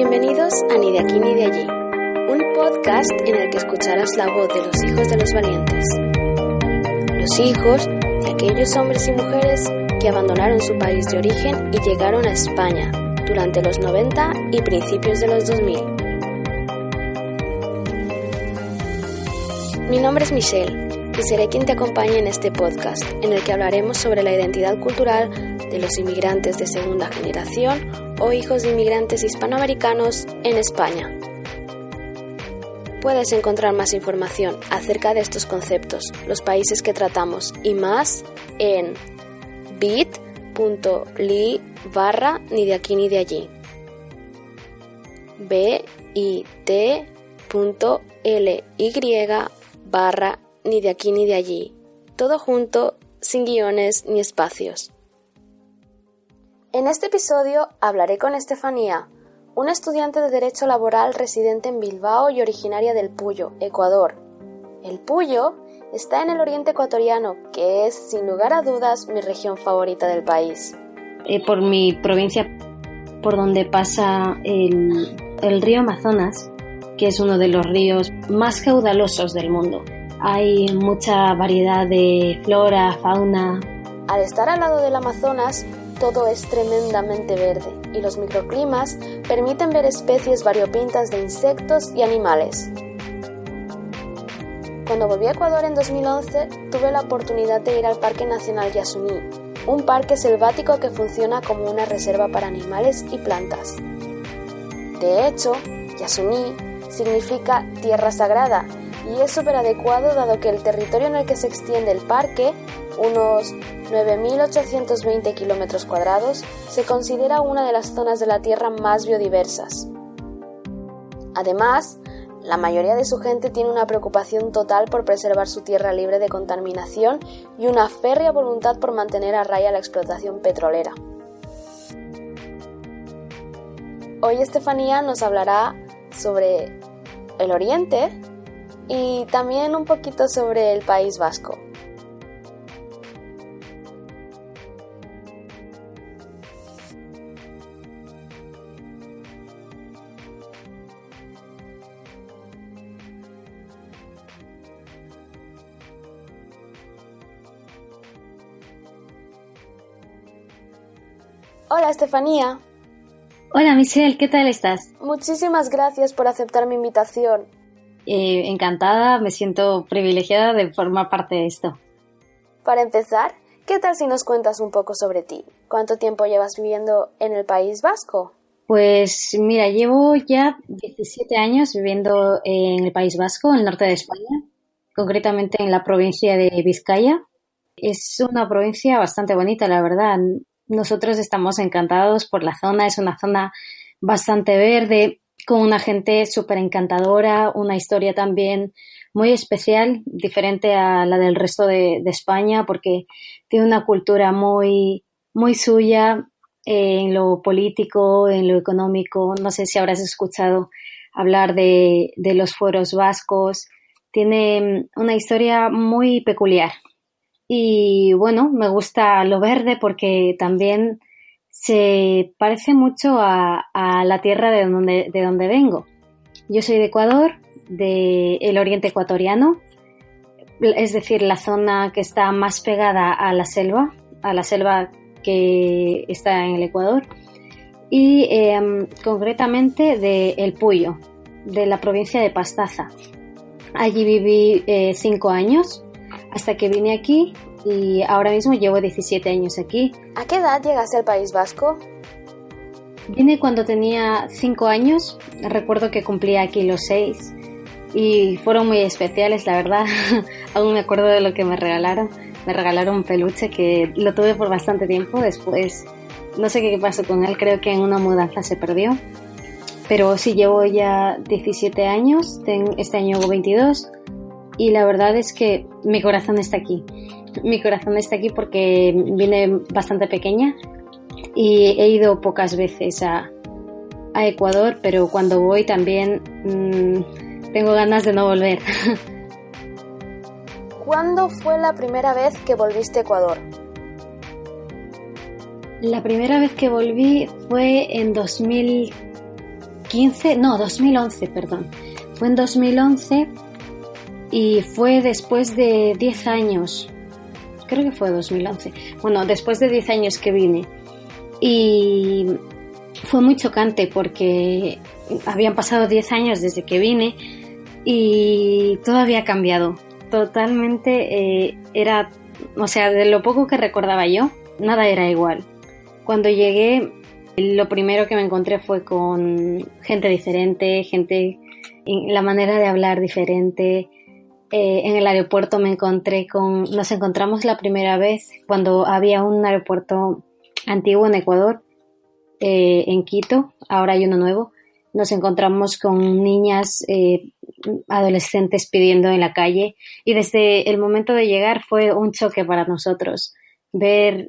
Bienvenidos a Ni de aquí ni de allí, un podcast en el que escucharás la voz de los hijos de los valientes. Los hijos de aquellos hombres y mujeres que abandonaron su país de origen y llegaron a España durante los 90 y principios de los 2000. Mi nombre es Michelle y seré quien te acompañe en este podcast en el que hablaremos sobre la identidad cultural de los inmigrantes de segunda generación o hijos de inmigrantes hispanoamericanos en España. Puedes encontrar más información acerca de estos conceptos, los países que tratamos y más en bit.ly/ni de aquí ni de allí. bit.ly/ni de aquí ni de allí. Todo junto, sin guiones ni espacios. En este episodio hablaré con Estefanía, una estudiante de Derecho Laboral residente en Bilbao y originaria del Puyo, Ecuador. El Puyo está en el oriente ecuatoriano, que es, sin lugar a dudas, mi región favorita del país. Por mi provincia, por donde pasa el río Amazonas, que es uno de los ríos más caudalosos del mundo. Hay mucha variedad de flora, fauna. Al estar al lado del Amazonas, todo es tremendamente verde y los microclimas permiten ver especies variopintas de insectos y animales. Cuando volví a Ecuador en 2011, tuve la oportunidad de ir al Parque Nacional Yasuní, un parque selvático que funciona como una reserva para animales y plantas. De hecho, Yasuní significa tierra sagrada y es súper adecuado dado que el territorio en el que se extiende el parque, unos 9.820 kilómetros cuadrados, se considera una de las zonas de la Tierra más biodiversas. Además, la mayoría de su gente tiene una preocupación total por preservar su tierra libre de contaminación y una férrea voluntad por mantener a raya la explotación petrolera. Hoy Estefanía nos hablará sobre el Oriente y también un poquito sobre el País Vasco. Hola Estefanía. Hola Michelle, ¿qué tal estás? Muchísimas gracias por aceptar mi invitación. Encantada, me siento privilegiada de formar parte de esto. Para empezar, ¿qué tal si nos cuentas un poco sobre ti? ¿Cuánto tiempo llevas viviendo en el País Vasco? Pues mira, llevo ya 17 años viviendo en el País Vasco, en el norte de España, concretamente en la provincia de Vizcaya. Es una provincia bastante bonita, la verdad. Nosotros estamos encantados por la zona, es una zona bastante verde, con una gente súper encantadora, una historia también muy especial, diferente a la del resto de España, porque tiene una cultura muy, muy suya en lo político, en lo económico. No sé si habrás escuchado hablar de los fueros vascos. Tiene una historia muy peculiar. Y bueno, me gusta lo verde porque también se parece mucho a la tierra de donde vengo. Yo soy de Ecuador, del oriente ecuatoriano, es decir, la zona que está más pegada a la selva que está en el Ecuador, y concretamente de El Puyo, de la provincia de Pastaza. Allí viví 5 años. Hasta que vine aquí y ahora mismo llevo 17 años aquí. ¿A qué edad llegaste al País Vasco? Vine cuando tenía 5 años, recuerdo que cumplía aquí los 6 y fueron muy especiales, la verdad. Aún me acuerdo de lo que me regalaron. Me regalaron un peluche que lo tuve por bastante tiempo, después no sé qué pasó con él, creo que en una mudanza se perdió. Pero sí, llevo ya 17 años, este año hago 22. Y la verdad es que mi corazón está aquí. Mi corazón está aquí porque vine bastante pequeña y he ido pocas veces a Ecuador, pero cuando voy también tengo ganas de no volver. ¿Cuándo fue la primera vez que volviste a Ecuador? La primera vez que volví fue en 2000, 2015, no, 2011, perdón. Fue en 2011 y fue después de 10 años. Creo que fue 2011. Bueno, después de 10 años que vine. Y fue muy chocante porque habían pasado 10 años desde que vine y todo había cambiado. Totalmente era, o sea, de lo poco que recordaba yo, nada era igual. Cuando llegué, lo primero que me encontré fue con gente diferente, la manera de hablar diferente. En el aeropuerto nos encontramos la primera vez cuando había un aeropuerto antiguo en Ecuador, en Quito, ahora hay uno nuevo. Nos encontramos con niñas, adolescentes pidiendo en la calle y desde el momento de llegar fue un choque para nosotros ver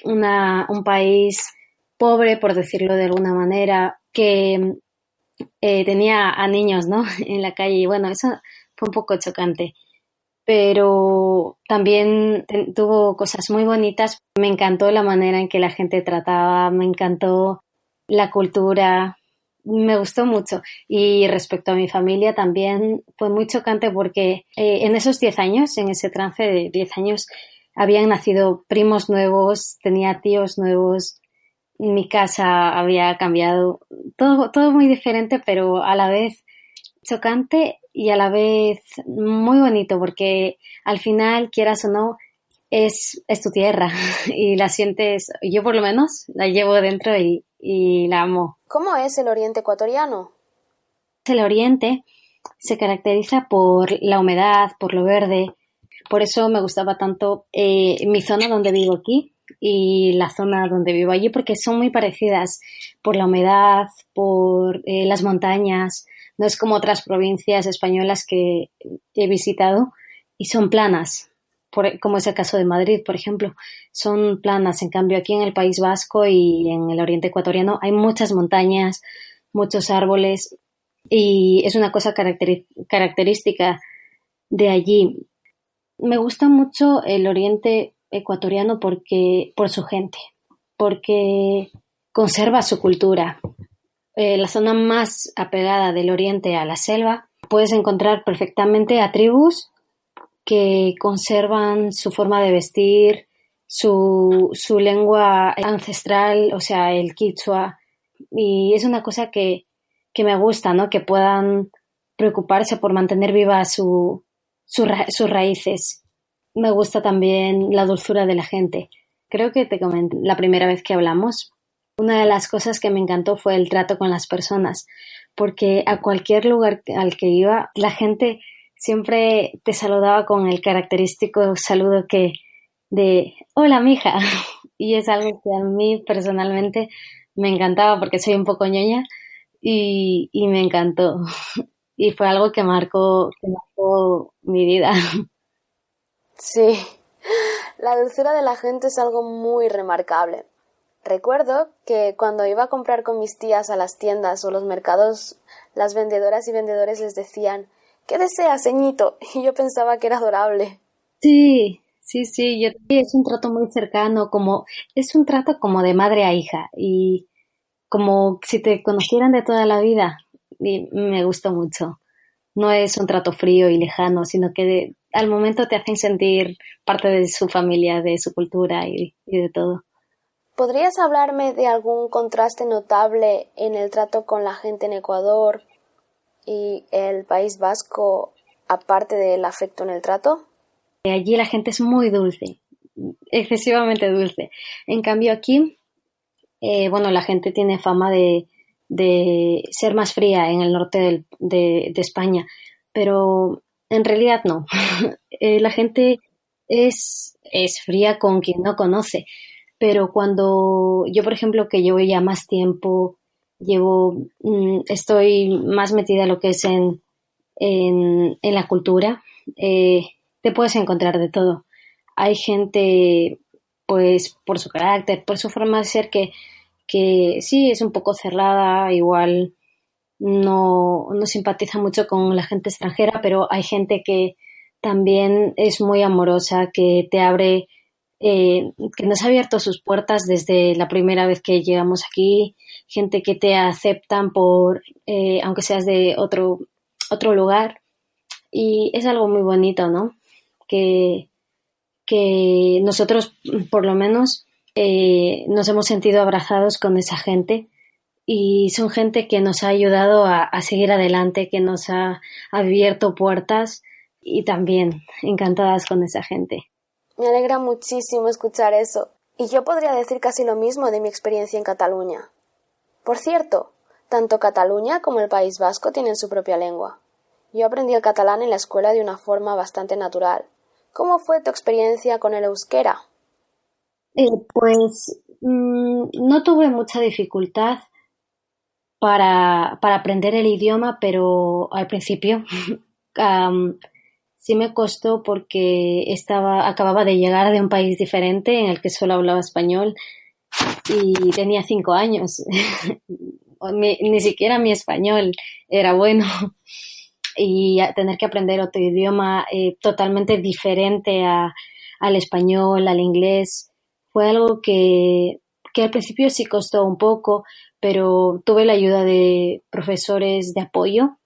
un país pobre, por decirlo de alguna manera, que tenía a niños, ¿no? en la calle y bueno, eso fue un poco chocante, pero también tuvo cosas muy bonitas. Me encantó la manera en que la gente trataba, me encantó la cultura, me gustó mucho. Y respecto a mi familia también fue muy chocante porque en esos 10 años, en ese trance de 10 años, habían nacido primos nuevos, tenía tíos nuevos, mi casa había cambiado, todo muy diferente, pero a la vez chocante y a la vez muy bonito porque al final, quieras o no, es tu tierra y la sientes, yo por lo menos la llevo dentro y la amo. ¿Cómo es el Oriente ecuatoriano? El Oriente se caracteriza por la humedad, por lo verde, por eso me gustaba tanto mi zona donde vivo aquí y la zona donde vivo allí porque son muy parecidas por la humedad, por las montañas. No es como otras provincias españolas que he visitado y son planas, como es el caso de Madrid, por ejemplo. Son planas. En cambio, aquí en el País Vasco y en el Oriente ecuatoriano hay muchas montañas, muchos árboles y es una cosa característica de allí. Me gusta mucho el Oriente ecuatoriano por su gente, porque conserva su cultura. La zona más apegada del oriente a la selva, puedes encontrar perfectamente a tribus que conservan su forma de vestir, su lengua ancestral, o sea, el quichua, y es una cosa que me gusta, ¿no? Que puedan preocuparse por mantener vivas sus raíces. Me gusta también la dulzura de la gente. Creo que te comenté la primera vez que hablamos. Una de las cosas que me encantó fue el trato con las personas, porque a cualquier lugar al que iba, la gente siempre te saludaba con el característico saludo de hola, mija. Y es algo que a mí personalmente me encantaba porque soy un poco ñoña y me encantó. Y fue algo que marcó mi vida. Sí, la dulzura de la gente es algo muy remarcable. Recuerdo que cuando iba a comprar con mis tías a las tiendas o los mercados, las vendedoras y vendedores les decían ¿qué deseas, ceñito? Y yo pensaba que era adorable. Sí, es un trato muy cercano, es un trato como de madre a hija y como si te conocieran de toda la vida y me gustó mucho. No es un trato frío y lejano, sino que al momento te hacen sentir parte de su familia, de su cultura y de todo. ¿Podrías hablarme de algún contraste notable en el trato con la gente en Ecuador y el País Vasco, aparte del afecto en el trato? Allí la gente es muy dulce, excesivamente dulce. En cambio aquí, bueno, la gente tiene fama de ser más fría en el norte de España, pero en realidad no. La gente es fría con quien no conoce, pero cuando yo, por ejemplo, que llevo ya más tiempo, estoy más metida en lo que es en la cultura, te puedes encontrar de todo. Hay gente, pues, por su carácter, por su forma de ser, que sí es un poco cerrada, igual no simpatiza mucho con la gente extranjera, pero hay gente que también es muy amorosa, que te abre que nos ha abierto sus puertas desde la primera vez que llegamos aquí, gente que te aceptan aunque seas de otro lugar, y es algo muy bonito, ¿no? Que, que nosotros, por lo menos, nos hemos sentido abrazados con esa gente y son gente que nos ha ayudado a seguir adelante, que nos ha abierto puertas y también encantadas con esa gente. Me alegra muchísimo escuchar eso. Y yo podría decir casi lo mismo de mi experiencia en Cataluña. Por cierto, tanto Cataluña como el País Vasco tienen su propia lengua. Yo aprendí el catalán en la escuela de una forma bastante natural. ¿Cómo fue tu experiencia con el euskera? Pues no tuve mucha dificultad para aprender el idioma, pero al principio am, sí me costó porque acababa de llegar de un país diferente en el que solo hablaba español y tenía 5 años. Ni siquiera mi español era bueno. Y tener que aprender otro idioma totalmente diferente al español, al inglés, fue algo que al principio sí costó un poco, pero tuve la ayuda de profesores de apoyo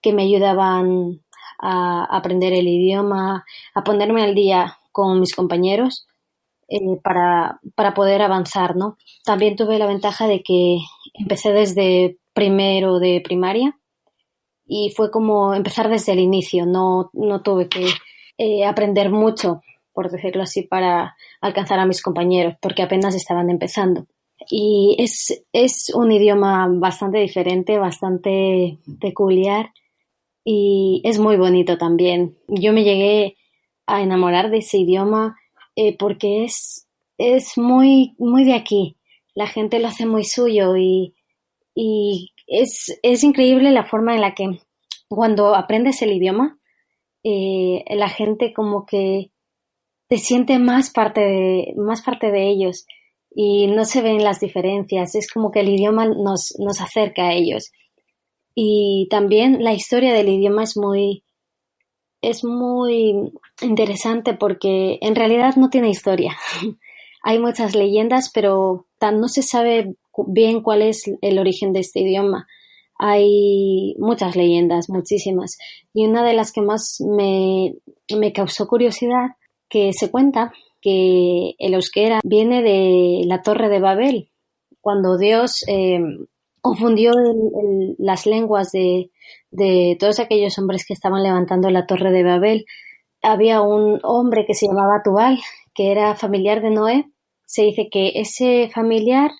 que me ayudaban a aprender el idioma, a ponerme al día con mis compañeros para poder avanzar, ¿no? También tuve la ventaja de que empecé desde primero de primaria y fue como empezar desde el inicio, no tuve que aprender mucho, por decirlo así, para alcanzar a mis compañeros, porque apenas estaban empezando. Y es un idioma bastante diferente, bastante peculiar y es muy bonito también. Yo me llegué a enamorar de ese idioma porque es muy, muy de aquí. La gente lo hace muy suyo y es increíble la forma en la que cuando aprendes el idioma, la gente como que te siente más parte de ellos y no se ven las diferencias. Es como que el idioma nos acerca a ellos. Y también la historia del idioma es muy interesante porque en realidad no tiene historia. Hay muchas leyendas, pero no se sabe bien cuál es el origen de este idioma. Hay muchas leyendas, muchísimas. Y una de las que más me causó curiosidad, que se cuenta que el euskera viene de la Torre de Babel, cuando Dios confundió las lenguas de todos aquellos hombres que estaban levantando la Torre de Babel. Había un hombre que se llamaba Tubal, que era familiar de Noé. Se dice que ese familiar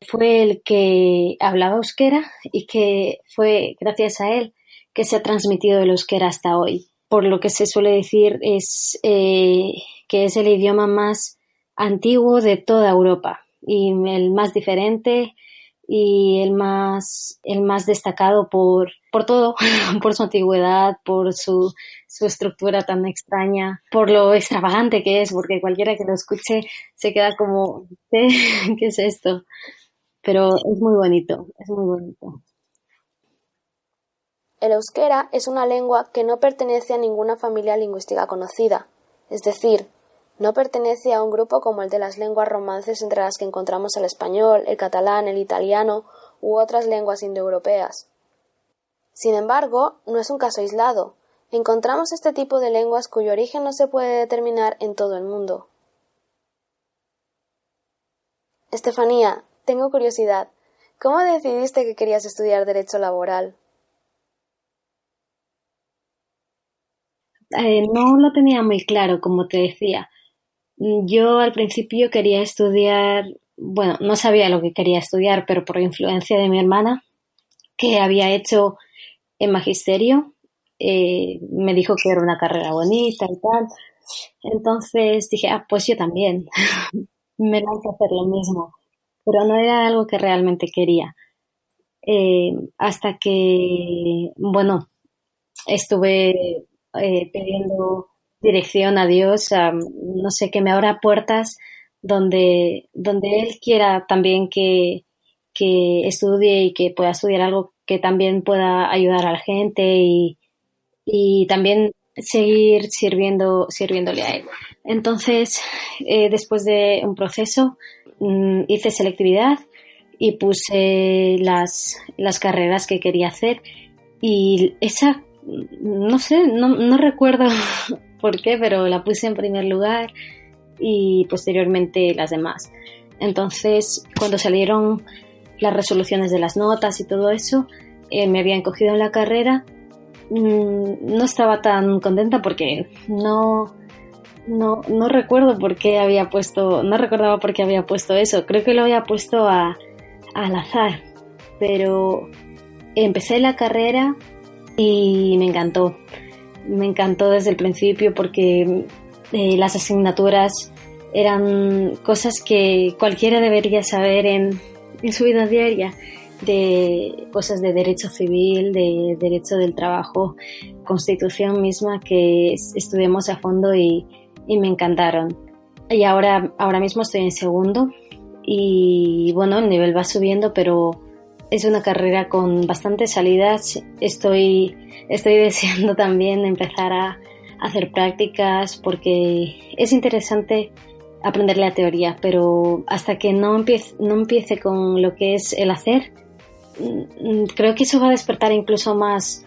fue el que hablaba euskera y que fue gracias a él que se ha transmitido el euskera hasta hoy. Por lo que se suele decir es que es el idioma más antiguo de toda Europa y el más diferente y el más destacado por todo, por su antigüedad, por su estructura tan extraña, por lo extravagante que es, porque cualquiera que lo escuche se queda como, ¿qué, ¿qué es esto? Pero es muy bonito, es muy bonito. El euskera es una lengua que no pertenece a ninguna familia lingüística conocida, es decir, no pertenece a un grupo como el de las lenguas romances entre las que encontramos el español, el catalán, el italiano u otras lenguas indoeuropeas. Sin embargo, no es un caso aislado. Encontramos este tipo de lenguas cuyo origen no se puede determinar en todo el mundo. Estefanía, tengo curiosidad. ¿Cómo decidiste que querías estudiar Derecho Laboral? No lo tenía muy claro, como te decía. Yo al principio quería estudiar, bueno, no sabía lo que quería estudiar, pero por influencia de mi hermana, que había hecho en magisterio, me dijo que era una carrera bonita y tal. Entonces dije, ah, pues yo también, me lanzo a hacer lo mismo, pero no era algo que realmente quería. Hasta que, bueno, estuve pidiendo dirección a Dios, no sé, que me abra puertas donde Él quiera también que estudie y que pueda estudiar algo que también pueda ayudar a la gente y también seguir sirviéndole a él. Entonces, después de un proceso, hice selectividad y puse las carreras que quería hacer, y esa, no sé, no recuerdo por qué, pero la puse en primer lugar y posteriormente las demás. Entonces, cuando salieron las resoluciones de las notas y todo eso, me habían cogido en la carrera. No estaba tan contenta porque no recuerdo por qué había puesto, no recordaba por qué había puesto eso. Creo que lo había puesto al azar, pero empecé la carrera y me encantó. Me encantó desde el principio porque las asignaturas eran cosas que cualquiera debería saber en su vida diaria, de cosas de derecho civil, de derecho del trabajo, Constitución misma, que estudiamos a fondo y me encantaron. Y ahora mismo estoy en segundo y bueno, el nivel va subiendo, pero es una carrera con bastantes salidas. Estoy deseando también empezar a hacer prácticas porque es interesante aprender la teoría, pero hasta que no empiece con lo que es el hacer, creo que eso va a despertar incluso más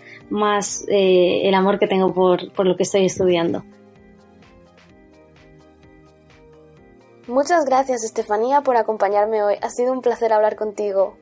el amor que tengo por lo que estoy estudiando. Muchas gracias, Estefanía, por acompañarme hoy. Ha sido un placer hablar contigo.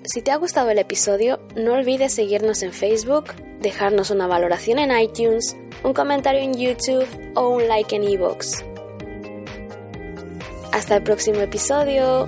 Si te ha gustado el episodio, no olvides seguirnos en Facebook, dejarnos una valoración en iTunes, un comentario en YouTube o un like en iVoox. Hasta el próximo episodio.